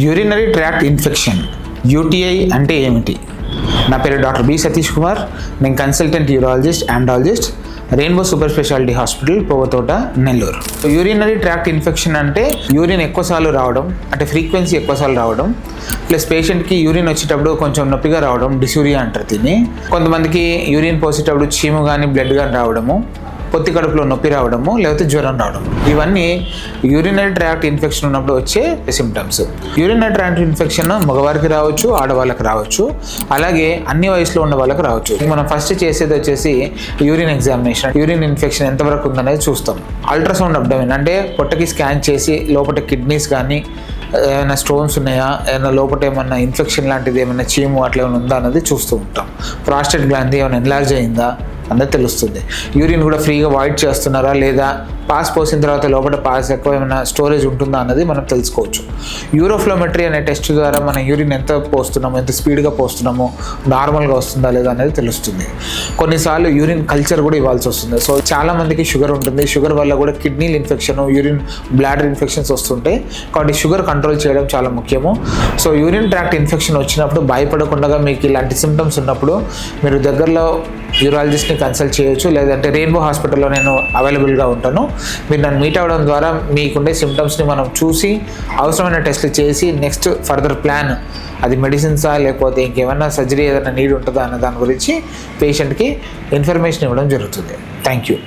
Urinary tract infection UTI అంటే ఏమిటి? నా పేరు డాక్టర్ బి సతీష్ కుమార్. నేను consultant urologist, andrologist, Rainbow Super Speciality Hospital, Pogathota, Nellore. Urinary tract infection అంటే యూరిన్ ఎక్కువసార్లు రావడం, అంటే ఫ్రీక్వెన్సీ ఎక్కువసార్లు రావడం, ప్లస్ పేషెంట్కి యూరిన్ వచ్చేటప్పుడు కొంచెం నొప్పిగా రావడం, డిసూరియా అంటారు దీన్ని. కొంతమందికి యూరిన్ పోసేటప్పుడు చీము కానీ బ్లడ్ కానీ రావడము, పొత్తి కడుపులో నొప్పి రావడము, లేకపోతే జ్వరం రావడం, ఇవన్నీ యూరినరీ ట్రాక్ట్ ఇన్ఫెక్షన్ ఉన్నప్పుడు వచ్చే సిమ్టమ్స్. యూరినరీ ట్రాక్ట్ ఇన్ఫెక్షన్ మగవారికి రావచ్చు, ఆడవాళ్ళకి రావచ్చు, అలాగే అన్ని వయసులో ఉన్న వాళ్ళకి రావచ్చు. మనం ఫస్ట్ చేసేది వచ్చేసి యూరిన్ ఎగ్జామినేషన్. యూరిన్ ఇన్ఫెక్షన్ ఎంతవరకు ఉందనేది చూస్తాం. అల్ట్రాసౌండ్ అబ్డమిన్ అంటే పొట్టకి స్కాన్ చేసి లోపల కిడ్నీస్ కానీ ఏమైనా స్టోన్స్ ఉన్నాయా, ఏమైనా లోపల ఏమన్నా ఇన్ఫెక్షన్ లాంటిది ఏమైనా చీము అట్లా ఏమైనా ఉందా అన్నది చూస్తూ ఉంటాం. ప్రాస్టేట్ గ్లాండ్ ఏమైనా ఎన్లార్జ్ అయిందా అన్నది తెలుస్తుంది. యూరిన్ కూడా ఫ్రీగా వాయిడ్ చేస్తున్నారా లేదా, పాస్ పోసిన తర్వాత లోపల పాస్ ఎక్కువ ఏమైనా స్టోరేజ్ ఉంటుందా అన్నది మనం తెలుసుకోవచ్చు. యూరోఫ్లోమెట్రీ అనే టెస్ట్ ద్వారా మనం యూరిన్ ఎంత పోస్తున్నామో, ఎంత స్పీడ్గా పోస్తున్నామో, నార్మల్గా వస్తుందా లేదా అనేది తెలుస్తుంది. కొన్నిసార్లు యూరిన్ కల్చర్ కూడా ఇవ్వాల్సి వస్తుంది. సో చాలామందికి షుగర్ ఉంటుంది. షుగర్ వల్ల కూడా కిడ్నీలు ఇన్ఫెక్షన్, యూరిన్ బ్లాడర్ ఇన్ఫెక్షన్స్ వస్తుంటాయి. కాబట్టి షుగర్ కంట్రోల్ చేయడం చాలా ముఖ్యము. సో యూరిన్ ట్రాక్ట్ ఇన్ఫెక్షన్ వచ్చినప్పుడు భయపడకుండా మీకు ఇలాంటి సిమ్టమ్స్ ఉన్నప్పుడు మీరు దగ్గరలో యూరాలజిస్ట్ని కన్సల్ట్ చేయొచ్చు. లేదంటే రెయిన్బో హాస్పిటల్లో నేను అవైలబుల్గా ఉంటాను. మీరు నన్ను మీట్ అవ్వడం ద్వారా మీకుండే సిమ్టమ్స్ని మనం చూసి అవసరమైన టెస్ట్లు చేసి నెక్స్ట్ ఫర్దర్ ప్లాన్, అది మెడిసిన్సా లేకపోతే ఇంకేమైనా సర్జరీ ఏదైనా నీడ్ ఉంటుందా అన్న దాని గురించి పేషెంట్కి ఇన్ఫర్మేషన్ ఇవ్వడం జరుగుతుంది. Thank you.